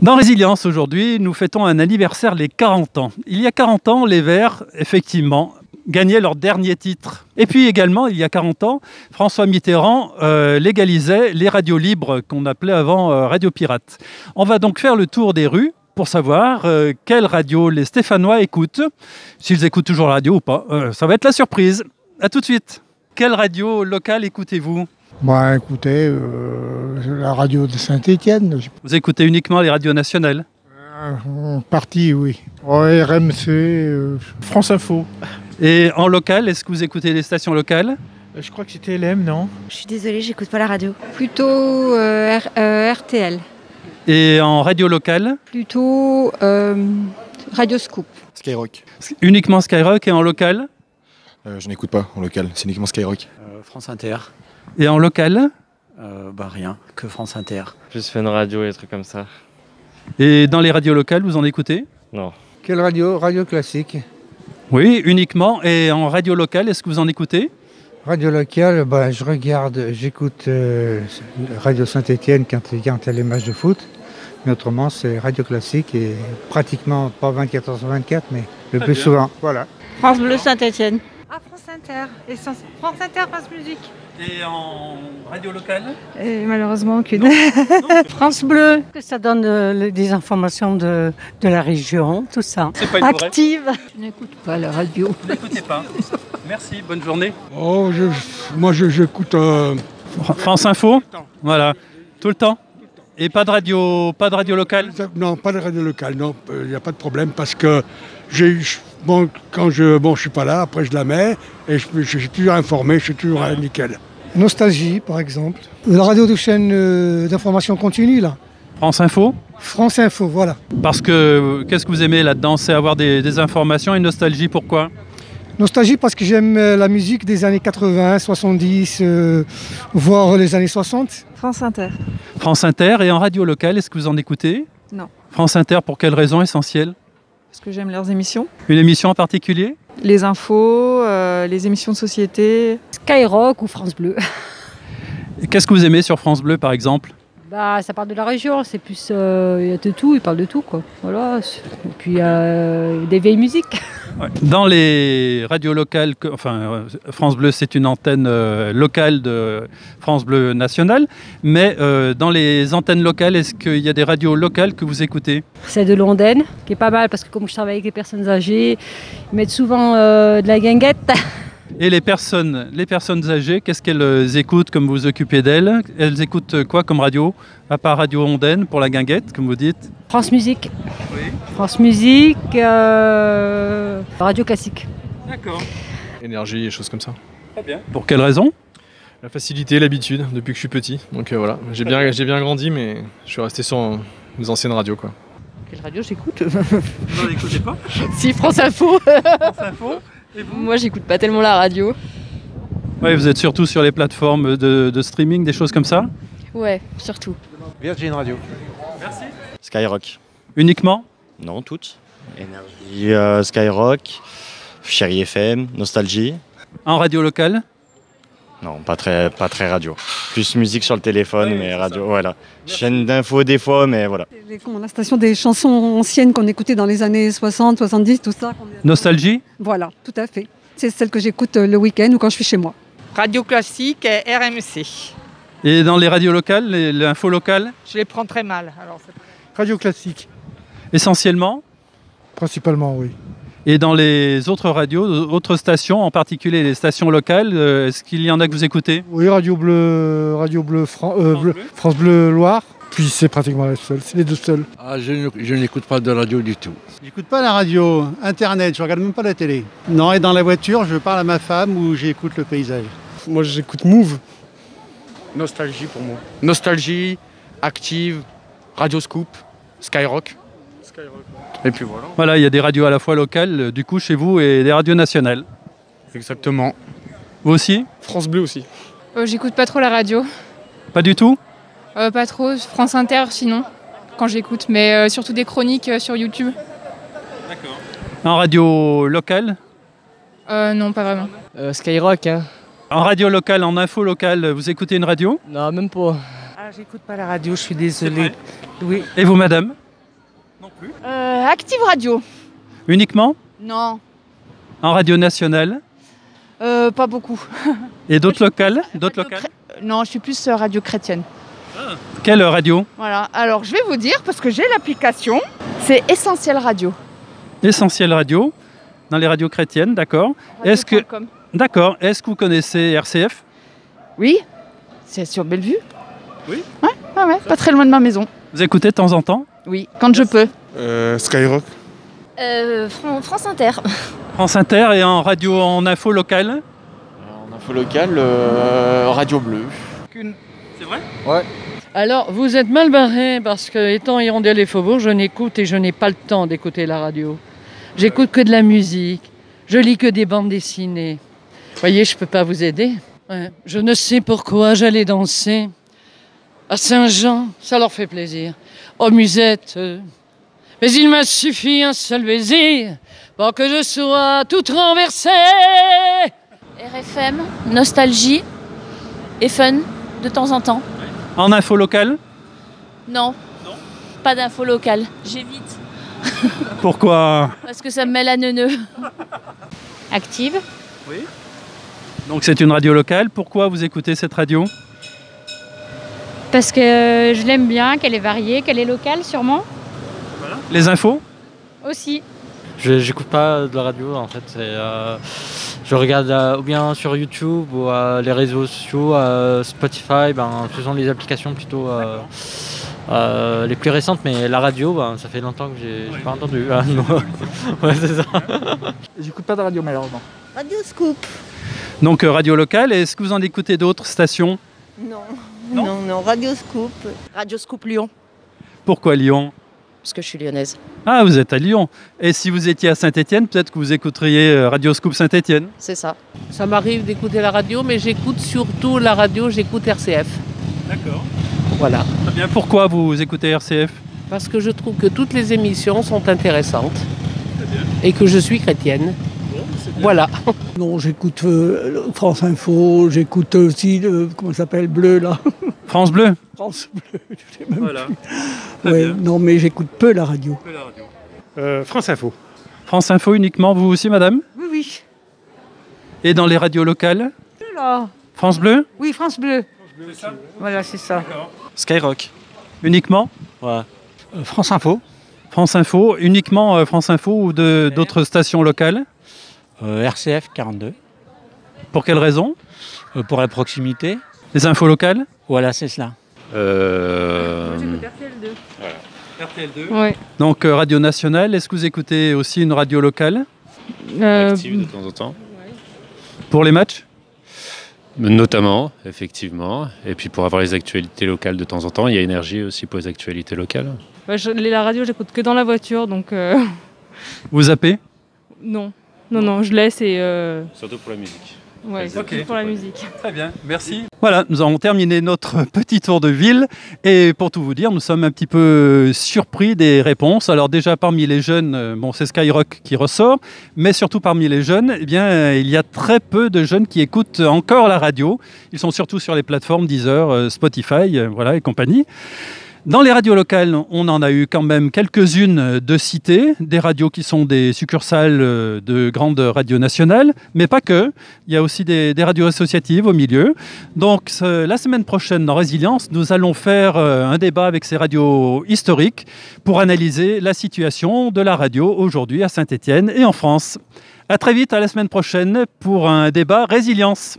Dans Résilience, aujourd'hui, nous fêtons un anniversaire, les 40 ans. Il y a 40 ans, les Verts, effectivement, gagnaient leur dernier titre. Et puis également, il y a 40 ans, François Mitterrand légalisait les radios libres qu'on appelait avant radio pirates. On va donc faire le tour des rues pour savoir quelle radio les Stéphanois écoutent, s'ils écoutent toujours la radio ou pas. Ça va être la surprise. À tout de suite. Quelle radio locale écoutez-vous ? Moi, écoutez, la radio de Saint-Étienne. Vous écoutez uniquement les radios nationales ? En partie, oui. RMC, France Info. Et en local, est-ce que vous écoutez les stations locales ? Je crois que c'était LM, non? Je suis désolée, j'écoute pas la radio. Plutôt RTL. Et en radio locale ? Plutôt Radio Scoop. Skyrock. Uniquement Skyrock et en local ? Je n'écoute pas en local, c'est uniquement Skyrock. France Inter. Et en local ? Rien, que France Inter. Juste fait une radio et des trucs comme ça. Et dans les radios locales, vous en écoutez ? Non. Quelle radio? Radio classique. Oui, uniquement. Et en radio locale, est-ce que vous en écoutez ? Radio locale, j'écoute Radio Saint-Étienne quand il y a les matchs de foot. Mais autrement, c'est radio classique et pratiquement pas 24h sur 24, mais le plus souvent. Voilà. France Bleu Saint-Étienne. Ah, France Inter. Et France Inter, France Musique. Et en radio locale ? Et malheureusement aucune. France Bleu. Ça donne des informations de la région, tout ça. C'est pas une vraie. Active. Je n'écoute pas la radio. Vous n'écoutez pas. Merci, bonne journée. Oh, moi j'écoute... France Info ? Voilà. Tout le temps ? Et pas de radio locale ? Non, pas de radio locale, non, il n'y a pas de problème parce que quand je suis pas là, après je la mets et je suis toujours informé, je suis toujours nickel. Nostalgie, par exemple. La radio de chaîne d'information continue, là. France Info ? France Info, voilà. Parce que, qu'est-ce que vous aimez là-dedans ? C'est avoir des informations et nostalgie, pourquoi ? Nostalgie parce que j'aime la musique des années 80, 70, voire les années 60. France Inter. France Inter. Et en radio locale, est-ce que vous en écoutez ? Non. France Inter, pour quelle raison essentielle ? Parce que j'aime leurs émissions. Une émission en particulier ? Les infos, les émissions de société. Skyrock ou France Bleu. Et qu'est-ce que vous aimez sur France Bleu, par exemple ? Ça parle de la région, c'est plus... Il y a de tout, ils parlent de tout, quoi. Voilà. Et puis, des vieilles musiques. Ouais. Dans les radios locales, France Bleu, c'est une antenne locale de France Bleu nationale, mais dans les antennes locales, est-ce qu'il y a des radios locales que vous écoutez ? C'est de Londaine, qui est pas mal, parce que comme je travaille avec les personnes âgées, ils mettent souvent de la guinguette. Et les personnes âgées, qu'est-ce qu'elles écoutent comme vous vous occupez d'elles ? Elles écoutent quoi comme radio ? À part Radio Ondaine pour la guinguette, comme vous dites ? France Musique. Oui. France Musique, radio classique. D'accord. Énergie et choses comme ça. Très bien. Pour quelle raison ? La facilité, l'habitude, depuis que je suis petit. Donc voilà, j'ai bien grandi, mais je suis resté sur les anciennes radios, quoi. Quelle radio j'écoute ? Vous n'en écoutez pas ? Si, France Info. France Info ? Et vous ? Moi, j'écoute pas tellement la radio. Oui, vous êtes surtout sur les plateformes de streaming, des choses comme ça ? Ouais, surtout. Virgin Radio. Merci. Skyrock. Uniquement ? Non, toutes. Énergie, Skyrock, Chérie FM, Nostalgie. En radio locale ? Non, pas très radio. Plus musique sur le téléphone, Oui, mais c'est radio, ça. voilà. Chaîne d'infos des fois, mais voilà. La station des chansons anciennes qu'on écoutait dans les années 60, 70, tout ça. Nostalgie ? Voilà, tout à fait. C'est celle que j'écoute le week-end ou quand je suis chez moi. Radio classique et RMC. Et dans les radios locales, l'info locale ? Je les prends très mal. Alors, Radio classique. Essentiellement ? Principalement, oui. Et dans les autres radios, autres stations, en particulier les stations locales, est-ce qu'il y en a que vous écoutez ? Oui, Radio Bleu, France Bleu Loire. Puis c'est pratiquement la seule, c'est les deux seuls. Ah, je n'écoute pas de radio du tout. J'écoute pas la radio, internet, je regarde même pas la télé. Non, et dans la voiture, je parle à ma femme ou j'écoute le paysage. Moi, j'écoute Move. Nostalgie pour moi. Nostalgie, Active, Radio Scoop, Skyrock. Et puis voilà. Voilà, il y a des radios à la fois locales, du coup, chez vous, et des radios nationales. Exactement. Vous aussi ? France Bleu aussi. J'écoute pas trop la radio. Pas du tout ? Pas trop. France Inter, sinon, quand j'écoute. Mais surtout des chroniques sur YouTube. D'accord. En radio locale ? Non, pas vraiment. Skyrock, hein. En radio locale, en info locale, vous écoutez une radio ? Non, même pas. Ah, j'écoute pas la radio, je suis désolée. Oui. Et vous, madame ? Active Radio. Uniquement Non, en radio nationale? pas beaucoup. Et d'autres locales? Non, je suis plus radio chrétienne. Quelle radio? Voilà, alors je vais vous dire, parce que j'ai l'application, c'est Essentiel Radio. Essentiel Radio, dans les radios chrétiennes, d'accord. Est-ce que vous connaissez RCF? Oui, c'est sur Bellevue. Oui. Ouais, pas très loin de ma maison. Vous écoutez de temps en temps? Oui, quand je peux. Skyrock. France Inter. France Inter et en radio, en info locale? En info locale, Radio Bleu. C'est vrai? Ouais. Alors, vous êtes mal barré parce que, étant Hirondelle et Faubourg, je n'écoute et je n'ai pas le temps d'écouter la radio. J'écoute que de la musique, je lis que des bandes dessinées. Vous voyez, je ne peux pas vous aider. Ouais. Je ne sais pourquoi j'allais danser à Saint-Jean, ça leur fait plaisir. Aux musettes, mais il m'a suffi un seul baiser pour que je sois toute renversée. RFM, Nostalgie et Fun, de temps en temps. En info locale? Non. Pas d'info locale, j'évite. Pourquoi? Parce que ça me met la neuneu. Active. Oui. Donc c'est une radio locale. Pourquoi vous écoutez cette radio? Parce que je l'aime bien, qu'elle est variée, qu'elle est locale sûrement. Voilà. Les infos? Aussi. J'écoute pas de la radio en fait. Je regarde ou bien sur YouTube ou les réseaux sociaux, Spotify, faisons les applications plutôt les plus récentes, mais la radio, ça fait longtemps que j'ai pas entendu. Ouais, c'est ça. J'écoute pas de radio malheureusement. Radio Scoop. Donc radio locale, est-ce que vous en écoutez d'autres stations? Non, Radio Scoop. Radio Scoop Lyon. Pourquoi Lyon? Parce que je suis lyonnaise. Ah, vous êtes à Lyon. Et si vous étiez à Saint-Étienne, peut-être que vous écouteriez Radio Scoop Saint-Étienne? C'est ça. Ça m'arrive d'écouter la radio, mais j'écoute surtout la radio, j'écoute RCF. D'accord. Voilà. Très bien. Pourquoi vous écoutez RCF? Parce que je trouve que toutes les émissions sont intéressantes. Très bien. Et que je suis chrétienne. Voilà. Non, j'écoute France Info, j'écoute aussi, comment ça s'appelle, Bleu, là. France Bleu? France Bleu, je sais même voilà. plus. Ouais, non, mais j'écoute peu la radio. France Info. France Info uniquement, vous aussi, madame? Oui. Et dans les radios locales? Là. France Bleu? Oui, France Bleu. C'est ça? Voilà, c'est ça. Skyrock. Uniquement? Ouais. France Info. France Info, uniquement France Info ou d'autres stations locales? RCF 42. Pour quelle raison? Pour la proximité. Les infos locales? Voilà, c'est cela. J'écoute RTL2. Voilà. RTL2. Ouais. Donc radio nationale, est-ce que vous écoutez aussi une radio locale? Active de temps en temps. Pour les matchs? Notamment, effectivement. Et puis pour avoir les actualités locales de temps en temps, il y a Énergie aussi pour les actualités locales. La radio, j'écoute que dans la voiture, donc... Vous zappez? Non, je laisse et... Surtout pour la musique. Ouais, surtout pour la musique. Très bien, merci. Voilà, nous avons terminé notre petit tour de ville et pour tout vous dire, nous sommes un petit peu surpris des réponses. Alors déjà parmi les jeunes, c'est Skyrock qui ressort, mais surtout parmi les jeunes, il y a très peu de jeunes qui écoutent encore la radio. Ils sont surtout sur les plateformes Deezer, Spotify, et compagnie. Dans les radios locales, on en a eu quand même quelques-unes de citées, des radios qui sont des succursales de grandes radios nationales, mais pas que. Il y a aussi des radios associatives au milieu. Donc la semaine prochaine, dans Résilience, nous allons faire un débat avec ces radios historiques pour analyser la situation de la radio aujourd'hui à Saint-Étienne et en France. À très vite, à la semaine prochaine pour un débat Résilience.